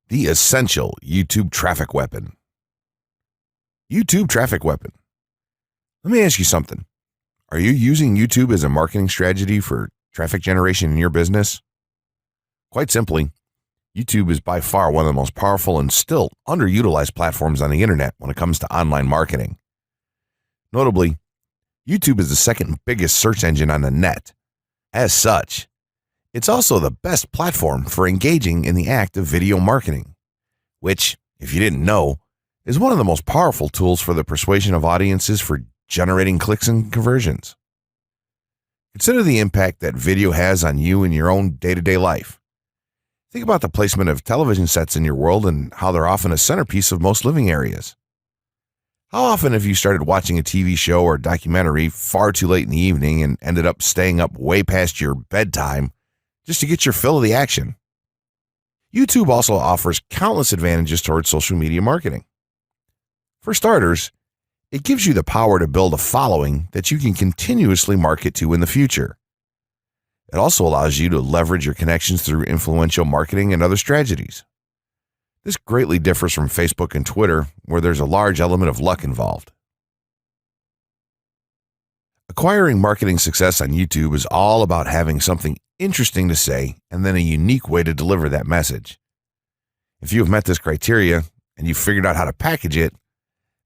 The essential YouTube traffic weapon. YouTube traffic weapon. Let me ask you something. Are you using YouTube as a marketing strategy for traffic generation in your business? Quite simply, YouTube is by far one of the most powerful and still underutilized platforms on the internet when it comes to online marketing. Notably, YouTube is the second biggest search engine on the net. As such, it's also the best platform for engaging in the act of video marketing, which, if you didn't know, is one of the most powerful tools for the persuasion of audiences for generating clicks and conversions. Consider the impact that video has on you in your own day-to-day life. Think about the placement of television sets in your world and how they're often a centerpiece of most living areas. How often have you started watching a TV show or documentary far too late in the evening and ended up staying up way past your bedtime just to get your fill of the action? YouTube also offers countless advantages towards social media marketing. For starters, it gives you the power to build a following that you can continuously market to in the future. It also allows you to leverage your connections through influential marketing and other strategies. This greatly differs from Facebook and Twitter, where there's a large element of luck involved. Acquiring marketing success on YouTube is all about having something interesting to say and then a unique way to deliver that message. If you have met this criteria and you've figured out how to package it,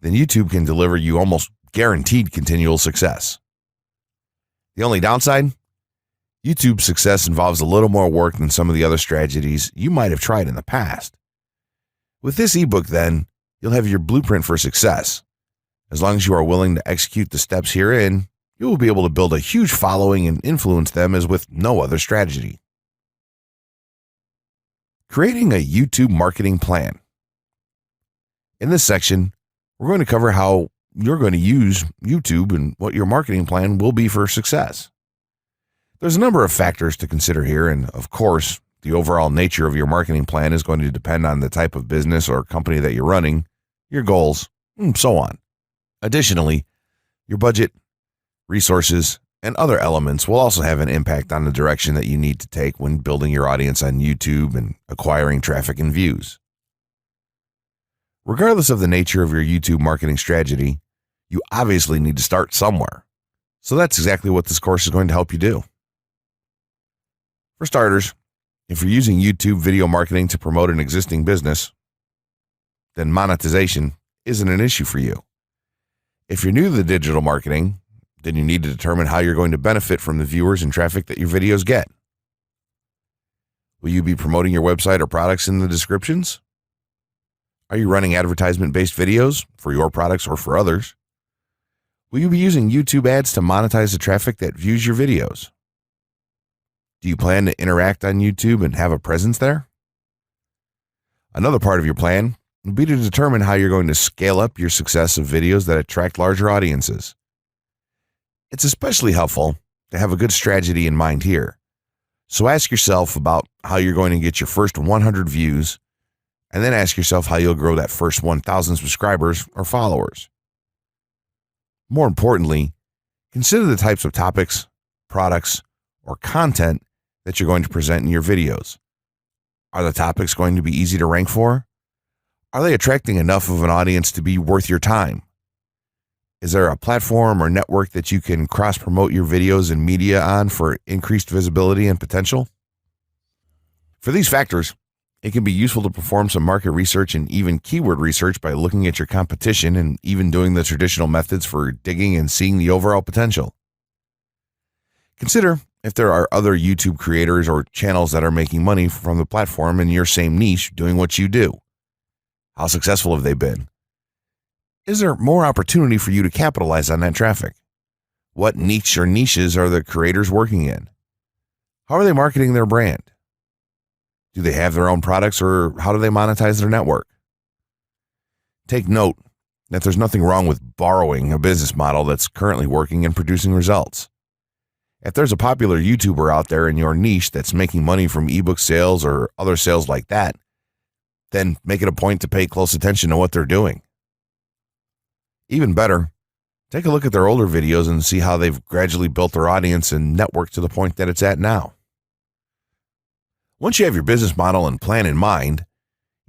then YouTube can deliver you almost guaranteed continual success. The only downside? YouTube's success involves a little more work than some of the other strategies you might have tried in the past. With this ebook, then, you'll have your blueprint for success. As long as you are willing to execute the steps herein, you will be able to build a huge following and influence them as with no other strategy. Creating a YouTube marketing plan. In this section, we're going to cover how you're going to use YouTube and what your marketing plan will be for success. There's a number of factors to consider here, and of course, the overall nature of your marketing plan is going to depend on the type of business or company that you're running, your goals, and so on. Additionally, your budget, resources, and other elements will also have an impact on the direction that you need to take when building your audience on YouTube and acquiring traffic and views. Regardless of the nature of your YouTube marketing strategy, you obviously need to start somewhere. So that's exactly what this course is going to help you do. For starters, if you're using YouTube video marketing to promote an existing business, then monetization isn't an issue for you. If you're new to the digital marketing, then you need to determine how you're going to benefit from the viewers and traffic that your videos get. Will you be promoting your website or products in the descriptions? Are you running advertisement-based videos for your products or for others? Will you be using YouTube ads to monetize the traffic that views your videos? Do you plan to interact on YouTube and have a presence there? Another part of your plan will be to determine how you're going to scale up your success of videos that attract larger audiences. It's especially helpful to have a good strategy in mind here. So ask yourself about how you're going to get your first 100 views, and then ask yourself how you'll grow that first 1,000 subscribers or followers. More importantly, consider the types of topics, products, or content that you're going to present in your videos. Are the topics going to be easy to rank for? Are they attracting enough of an audience to be worth your time? Is there a platform or network that you can cross-promote your videos and media on for increased visibility and potential? For these factors, it can be useful to perform some market research and even keyword research by looking at your competition and even doing the traditional methods for digging and seeing the overall potential. Consider if there are other YouTube creators or channels that are making money from the platform in your same niche doing what you do. How successful have they been? Is there more opportunity for you to capitalize on that traffic? What niche or niches are the creators working in? How are they marketing their brand? Do they have their own products, or how do they monetize their network? Take note that there's nothing wrong with borrowing a business model that's currently working and producing results. If there's a popular YouTuber out there in your niche that's making money from ebook sales or other sales like that, then make it a point to pay close attention to what they're doing. Even better, take a look at their older videos and see how they've gradually built their audience and network to the point that it's at now. Once you have your business model and plan in mind,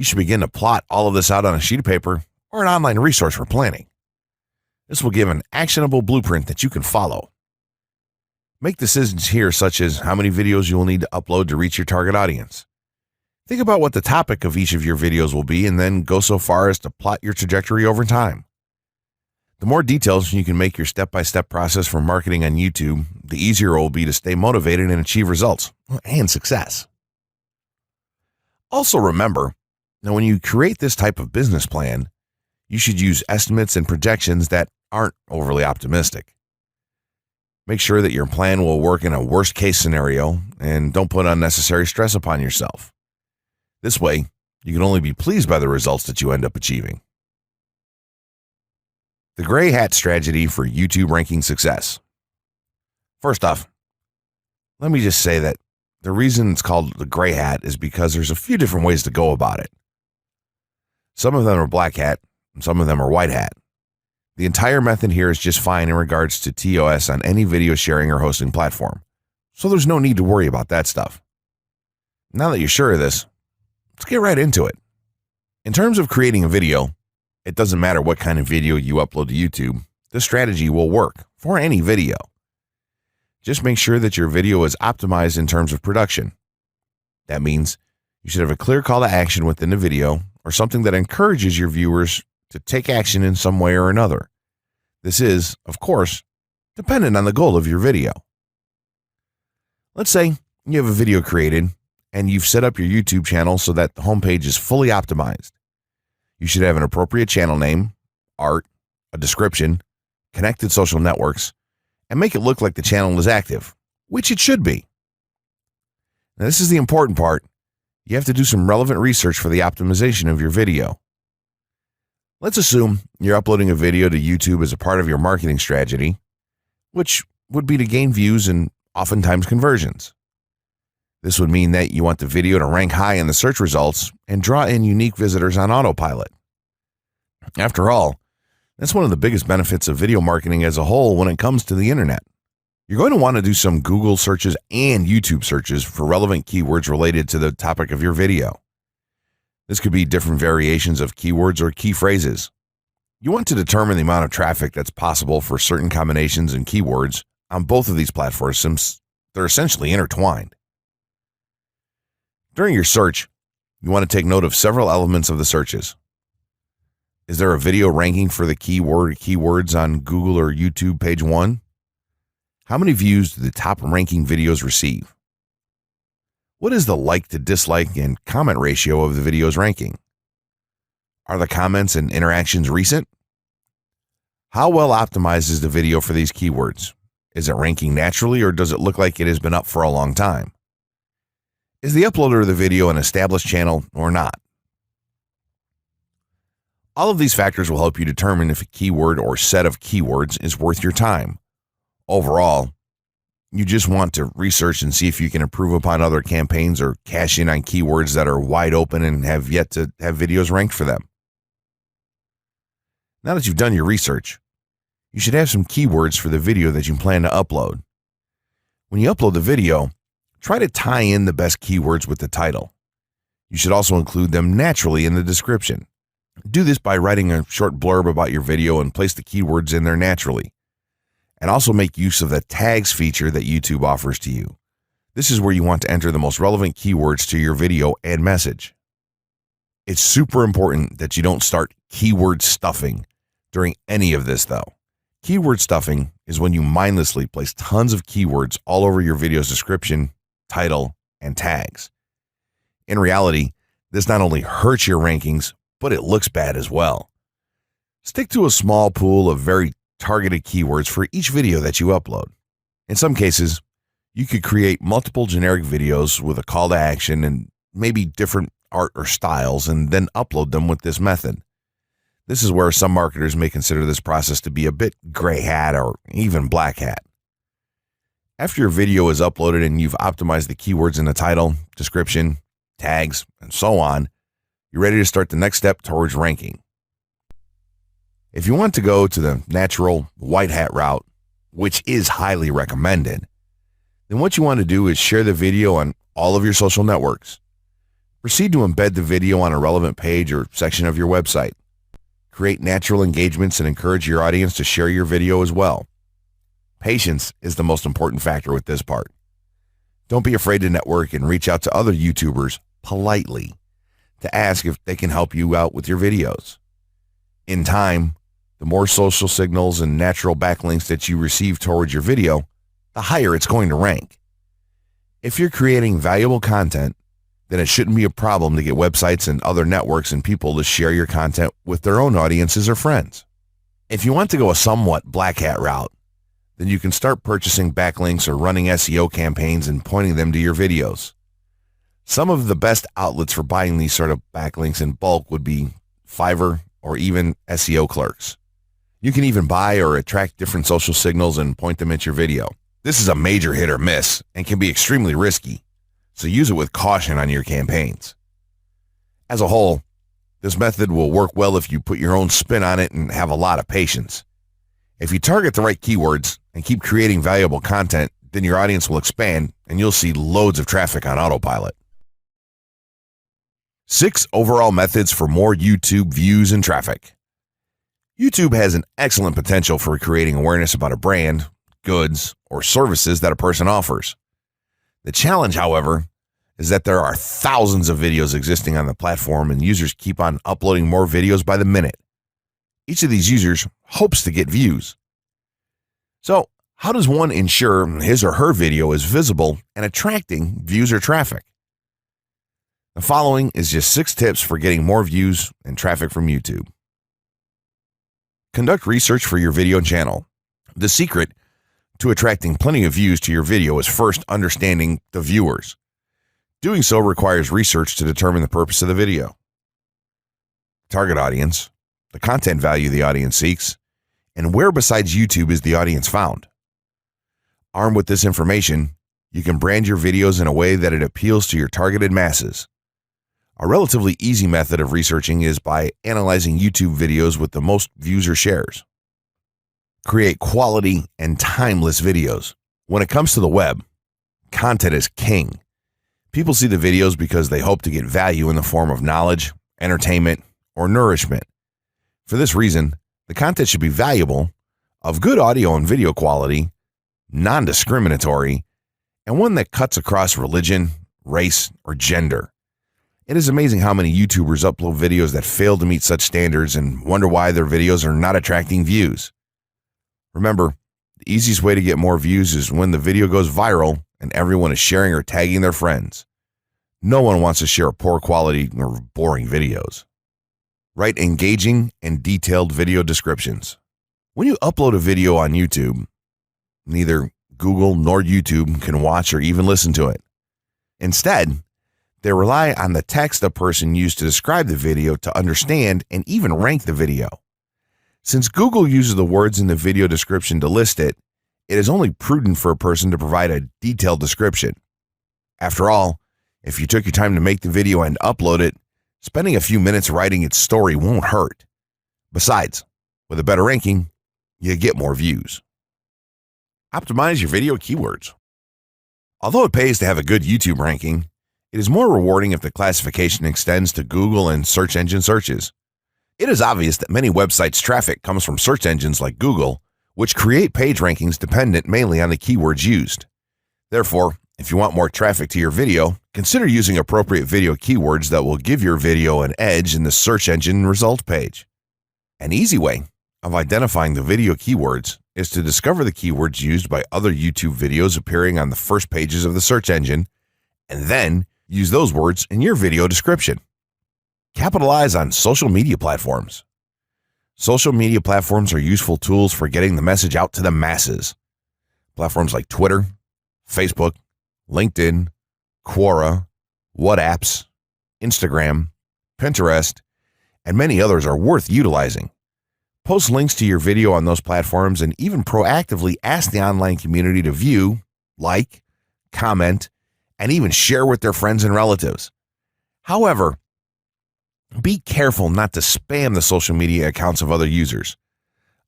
You should begin to plot all of this out on a sheet of paper or an online resource for planning. This will give an actionable blueprint that you can follow. Make decisions here, such as how many videos you will need to upload to reach your target audience. Think about what the topic of each of your videos will be, and then go so far as to plot your trajectory over time. The more details you can make your step-by-step process for marketing on YouTube, the easier it will be to stay motivated and achieve results and success. Also remember, now when you create this type of business plan, you should use estimates and projections that aren't overly optimistic. Make sure that your plan will work in a worst-case scenario and don't put unnecessary stress upon yourself. This way, you can only be pleased by the results that you end up achieving. The gray hat strategy for YouTube ranking success. First off, let me just say that the reason it's called the gray hat is because there's a few different ways to go about it. Some of them are black hat, and some of them are white hat. The entire method here is just fine in regards to TOS on any video sharing or hosting platform, so there's no need to worry about that stuff. Now that you're sure of this, let's get right into it. In terms of creating a video, it doesn't matter what kind of video you upload to YouTube, this strategy will work for any video. Just make sure that your video is optimized in terms of production. That means you should have a clear call to action within the video or something that encourages your viewers to take action in some way or another. This is, of course, dependent on the goal of your video. Let's say you have a video created and you've set up your YouTube channel so that the homepage is fully optimized. You should have an appropriate channel name, art, a description, connected social networks, and make it look like the channel is active, which it should be. Now, this is the important part. You have to do some relevant research for the optimization of your video. Let's assume you're uploading a video to YouTube as a part of your marketing strategy, which would be to gain views and oftentimes conversions. This would mean that you want the video to rank high in the search results and draw in unique visitors on autopilot. After all, that's one of the biggest benefits of video marketing as a whole when it comes to the internet. You're going to want to do some Google searches and YouTube searches for relevant keywords related to the topic of your video. This could be different variations of keywords or key phrases. You want to determine the amount of traffic that's possible for certain combinations and keywords on both of these platforms since they're essentially intertwined. During your search, you want to take note of several elements of the searches. Is there a video ranking for the keywords on Google or YouTube page 1? How many views do the top ranking videos receive? What is the like to dislike and comment ratio of the video's ranking? Are the comments and interactions recent? How well optimized is the video for these keywords? Is it ranking naturally or does it look like it has been up for a long time? Is the uploader of the video an established channel or not? All of these factors will help you determine if a keyword or set of keywords is worth your time. Overall, you just want to research and see if you can improve upon other campaigns or cash in on keywords that are wide open and have yet to have videos ranked for them. Now that you've done your research, you should have some keywords for the video that you plan to upload. When you upload the video, try to tie in the best keywords with the title. You should also include them naturally in the description. Do this by writing a short blurb about your video and place the keywords in there naturally. And also make use of the tags feature that YouTube offers to you. This is where you want to enter the most relevant keywords to your video and message. It's super important that you don't start keyword stuffing during any of this though. Keyword stuffing is when you mindlessly place tons of keywords all over your video's description, title, and tags. In reality, this not only hurts your rankings, but it looks bad as well. Stick to a small pool of very targeted keywords for each video that you upload. In some cases, you could create multiple generic videos with a call to action and maybe different art or styles and then upload them with this method. This is where some marketers may consider this process to be a bit gray hat or even black hat. After your video is uploaded and you've optimized the keywords in the title, description, tags, and so on, you're ready to start the next step towards ranking. If you want to go to the natural white hat route, which is highly recommended, then what you want to do is share the video on all of your social networks. Proceed to embed the video on a relevant page or section of your website. Create natural engagements and encourage your audience to share your video as well. Patience is the most important factor with this part. Don't be afraid to network and reach out to other YouTubers politely to ask if they can help you out with your videos. In time, the more social signals and natural backlinks that you receive towards your video, the higher it's going to rank. If you're creating valuable content, then it shouldn't be a problem to get websites and other networks and people to share your content with their own audiences or friends. If you want to go a somewhat black hat route, then you can start purchasing backlinks or running SEO campaigns and pointing them to your videos. Some of the best outlets for buying these sort of backlinks in bulk would be Fiverr or even SEO clerks. You can even buy or attract different social signals and point them at your video. This is a major hit or miss and can be extremely risky, so use it with caution on your campaigns. As a whole, this method will work well if you put your own spin on it and have a lot of patience. If you target the right keywords and keep creating valuable content, then your audience will expand and you'll see loads of traffic on autopilot. 6 overall methods for more YouTube views and traffic. YouTube has an excellent potential for creating awareness about a brand, goods, or services that a person offers. The challenge, however, is that there are thousands of videos existing on the platform and users keep on uploading more videos by the minute. Each of these users hopes to get views. So, how does one ensure his or her video is visible and attracting views or traffic? The following is just 6 tips for getting more views and traffic from YouTube. Conduct research for your video channel. The secret to attracting plenty of views to your video is first understanding the viewers. Doing so requires research to determine the purpose of the video, target audience, the content value the audience seeks, and where besides YouTube is the audience found. Armed with this information, you can brand your videos in a way that it appeals to your targeted masses. A relatively easy method of researching is by analyzing YouTube videos with the most views or shares. Create quality and timeless videos. When it comes to the web, content is king. People see the videos because they hope to get value in the form of knowledge, entertainment, or nourishment. For this reason, the content should be valuable, of good audio and video quality, non-discriminatory, and one that cuts across religion, race, or gender. It is amazing how many YouTubers upload videos that fail to meet such standards and wonder why their videos are not attracting views. Remember, the easiest way to get more views is when the video goes viral and everyone is sharing or tagging their friends. No one wants to share poor quality or boring videos. Write engaging and detailed video descriptions. When you upload a video on YouTube, neither Google nor YouTube can watch or even listen to it. Instead, they rely on the text a person used to describe the video to understand and even rank the video. Since Google uses the words in the video description to list it, it is only prudent for a person to provide a detailed description. After all, if you took your time to make the video and upload it, spending a few minutes writing its story won't hurt. Besides, with a better ranking, you get more views. Optimize your video keywords. Although it pays to have a good YouTube ranking, it is more rewarding if the classification extends to Google and search engine searches. It is obvious that many websites' traffic comes from search engines like Google, which create page rankings dependent mainly on the keywords used. Therefore, if you want more traffic to your video, consider using appropriate video keywords that will give your video an edge in the search engine result page. An easy way of identifying the video keywords is to discover the keywords used by other YouTube videos appearing on the first pages of the search engine, and then use those words in your video description. Capitalize on social media platforms. Social media platforms are useful tools for getting the message out to the masses. Platforms like Twitter, Facebook, LinkedIn, Quora, WhatsApp, Instagram, Pinterest, and many others are worth utilizing. Post links to your video on those platforms and even proactively ask the online community to view, like, comment, and even share with their friends and relatives. However, be careful not to spam the social media accounts of other users.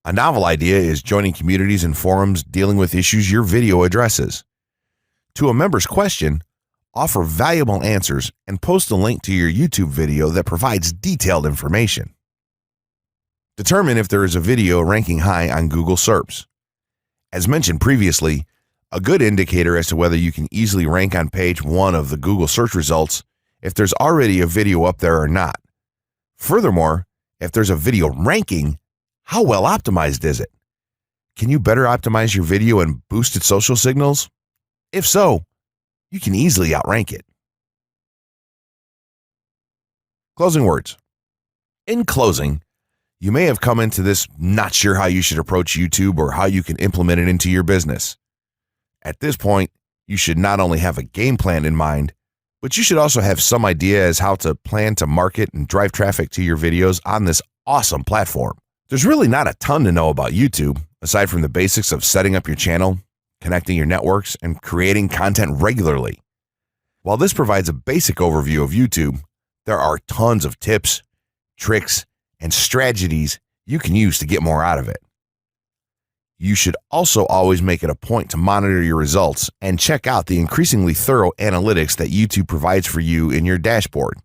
A novel idea is joining communities and forums dealing with issues your video addresses. To a member's question, offer valuable answers, and post a link to your YouTube video that provides detailed information. Determine if there is a video ranking high on Google SERPs. As mentioned previously, a good indicator as to whether you can easily rank on page 1 of the Google search results if there's already a video up there or not. Furthermore, if there's a video ranking, how well optimized is it? Can you better optimize your video and boost its social signals? If so, you can easily outrank it. Closing words. In closing, you may have come into this not sure how you should approach YouTube or how you can implement it into your business. At this point, you should not only have a game plan in mind, but you should also have some idea as how to plan to market and drive traffic to your videos on this awesome platform. There's really not a ton to know about YouTube, aside from the basics of setting up your channel, connecting your networks, and creating content regularly. While this provides a basic overview of YouTube, there are tons of tips, tricks, and strategies you can use to get more out of it. You should also always make it a point to monitor your results and check out the increasingly thorough analytics that YouTube provides for you in your dashboard.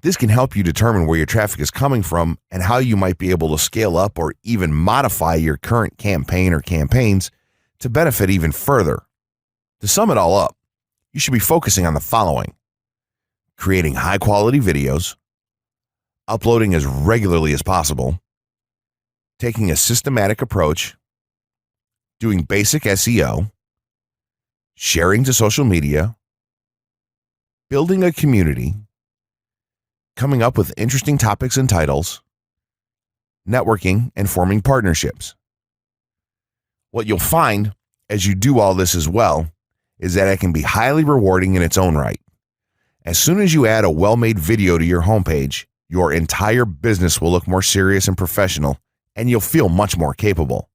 This can help you determine where your traffic is coming from and how you might be able to scale up or even modify your current campaign or campaigns to benefit even further. To sum it all up, you should be focusing on the following: creating high-quality videos, uploading as regularly as possible, taking a systematic approach, doing basic SEO, sharing to social media, building a community, coming up with interesting topics and titles, networking, and forming partnerships. What you'll find as you do all this as well is that it can be highly rewarding in its own right. As soon as you add a well-made video to your homepage, your entire business will look more serious and professional, and you'll feel much more capable.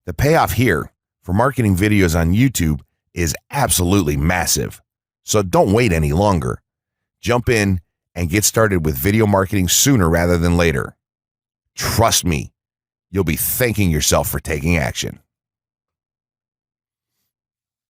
The payoff here for marketing videos on YouTube is absolutely massive. So don't wait any longer. Jump in and get started with video marketing sooner rather than later. Trust me, you'll be thanking yourself for taking action.